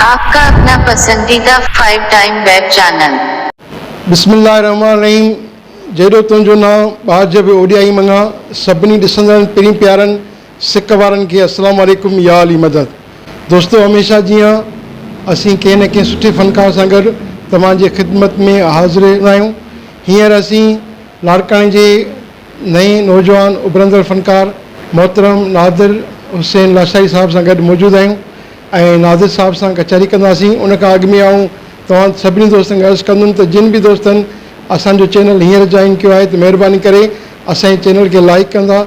आपका अपना पसंदीदा 5 टाइम वेब चैनल। बिस्मिल्लाहिर्रहमानिर्रहीम। जेॾो तुंहिंजो नाम ॿार जब ओडियाई मङा सभिनी ॾिसंदड़नि पहिरीं प्यारनि सिक वारनि खे अस्सलाम वालेकुम या अली मदद। दोस्तो, हमेशह जीअं असीं कंहिं न कंहिं सुठे फ़नकार सां गॾु तव्हांजे ख़िदमत में हाज़िर आहियूं, हींअर असीं लाड़काणे जे नए नौजवान उभरंदड़ फ़नकार मोहतरम नादिर हुसैन लाशाई साहिब सां गॾु मौजूदु आहियूं ऐं नादिर साहिब सां कचहरी कंदासीं। उन खां अॻु में आऊं तव्हां सभिनी दोस्तनि खे अर्ज़ु कंदुमि त जिन बि दोस्तनि असांजो चैनल हींअर जॉइन कयो आहे त महिरबानी करे असांजे चैनल खे लाइक कंदा,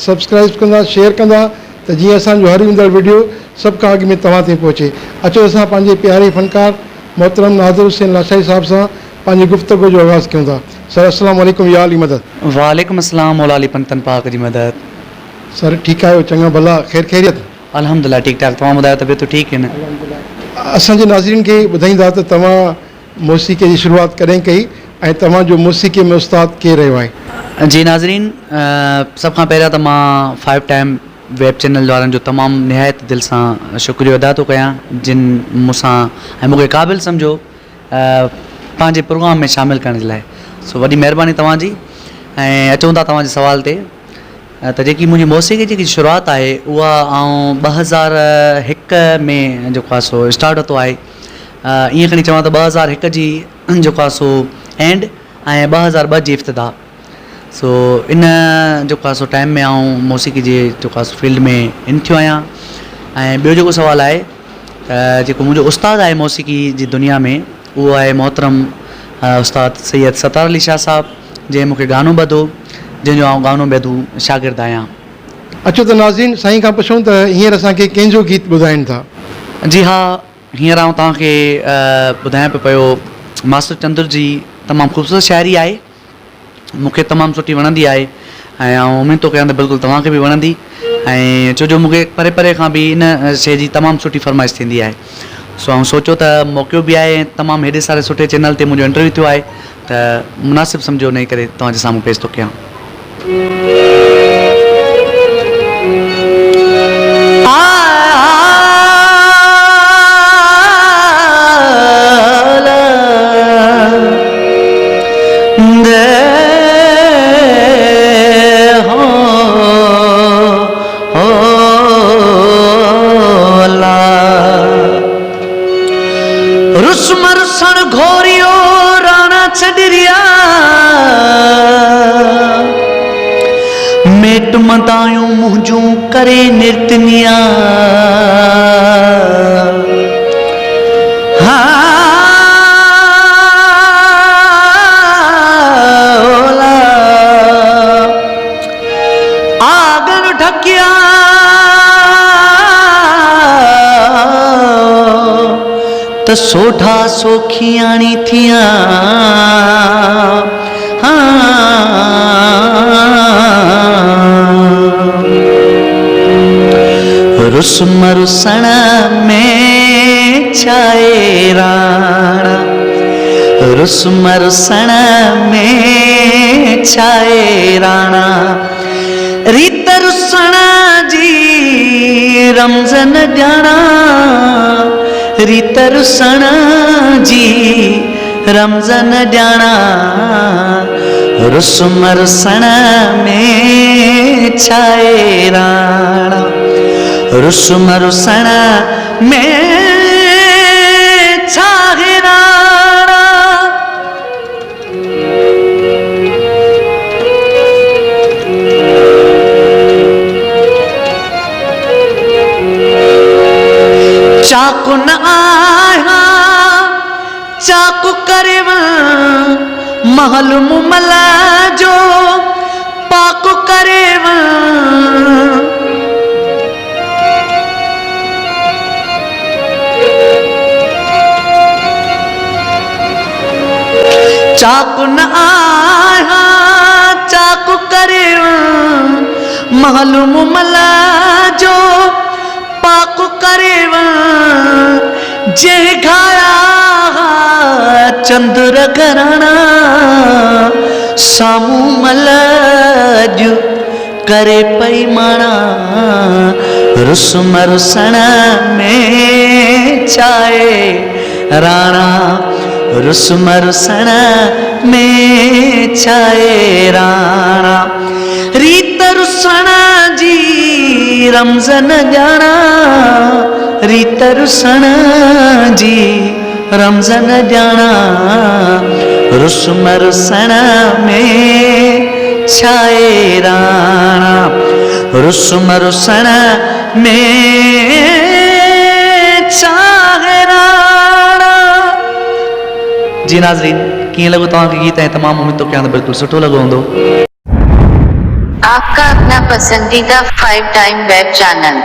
सब्सक्राइब कंदा, शेयर कंदा त जीअं असांजो हर ईंदड़ वीडियो सभ खां अॻु में तव्हां ताईं पहुचे। अचो असां पंहिंजे प्यारे फ़नकार मोहतरम नादिर हुसैन लाशाई साहिब सां पंहिंजी गुफ़्तगू जो आगाज़ कयूं था। सर अस्सलाम वालेकुम या अली मदद। वालेकुम अस्सलाम मौला अली पंतन पाक जी मदद। सर ठीकु आहियो? चङा भला, ख़ैर ख़ैरियत? अल्हम्दुलिल्लाह ठीकु ठाक। तव्हां ॿुधायो तबियतूं ठीकु आहिनि? असांजे नाज़रीन खे ॿुधाईंदा त तव्हां मौसीक़ी जी शुरूआति कॾहिं कई ऐं तव्हांजो मौसीक़ी में उस्ताद केरु रहियो आहे? जी नाज़रीन, सभ खां पहिरियों त मां 5 टाइम वेब चैनल वारनि जो तमामु निहायत दिलि सां शुक्रिया अदा थो कयां, जिन मूंसां ऐं मूंखे क़ाबिल सम्झो पंहिंजे प्रोग्राम में शामिलु करण जे लाइ। सो वॾी महिरबानी तव्हांजी। ऐं अचूं था तव्हांजे सवाल ते, त जेकी मुंहिंजी मौसीक़ी जी शुरूआति आहे उहा आउं 2001 में जेको आहे सो स्टार्ट वरितो आहे। ईअं खणी चवां त 2001 जी जेको आहे सो एंड ऐं 2002 जी इफ़्तिदा। सो इन जेको आहे सो टाइम में आउं मौसीक़ी जे जेको आहे सो फील्ड में इन थियो आहियां। ऐं ॿियो जेको सुवालु आहे, जेको मुंहिंजो उस्तादु आहे मौसीक़ी जी दुनिया में, उहो आहे मोहतरम उस्ताद सैयद सतार अली शाह साहिबु, जंहिं मूंखे गानो ॿधो, जंहिंजो आउं गानो ॿधू शागिर्दु आहियां। अचो त नाज़रीन साईं खां पुछूं त हींअर असांखे कंहिंजो गीत ॿुधाइनि था? जी हा, हींअर आउं तव्हांखे ॿुधायां पियो मास्टर चंद्र जी तमामु ख़ूबसूरत शाइरी आहे, मूंखे तमामु सुठी वणंदी आहे ऐं आउं उमेद थो कयां त बिल्कुलु तव्हांखे बि वणंदी। ऐं छो जो मूंखे परे परे खां बि इन शइ जी तमामु सुठी फरमाइश थींदी आहे। सो आउं सोचियो त मौक़ो बि आहे, तमामु हेॾे सारे सुठे चैनल ते मुंहिंजो इंटरव्यू थियो आहे, त मुनासिबु सम्झो उन करे तव्हांजे साम्हूं पेश थो कयां। मेट मदायूं मुंहिंजूं करे निर्तनिया, आगन ढकिया त सोढा सोखियाणी थिया। रुस्म रुसण में छाए राणा, रुस्म रुसण में छाए राणा, रीत रुसण जी रमज़न ॼाणा, रीत रुसण जी रमज़न ॼाणा, रुस्म रुसण में छाए राणा, रुस्म रुसण में छाए राणा। चाकू न आया चाकू करे महल मुमल जो पाकू करे चाकू न आया चाकू करे महल मुमल जो पाकू करे जे घाया चंद्र घराना सामू मलज करे पई माना रुस्म रुसण में छाए राणा रुस्म रुसण में छाए राणा रीत रुसण जी रमज़न ॼाणा रीत रुसण जी रमज़न ॼाणा रुस्म रुसण में छाए राणा रुस्म रुसण में छाए राणा। जी नाज़रीन कीअं लॻो तव्हांखे गीत ऐं तमामु उमेद थो कयां त बिल्कुलु सुठो लॻो हूंदो। आपका अपना पसंदीदा 5 टाइम वेब चैनल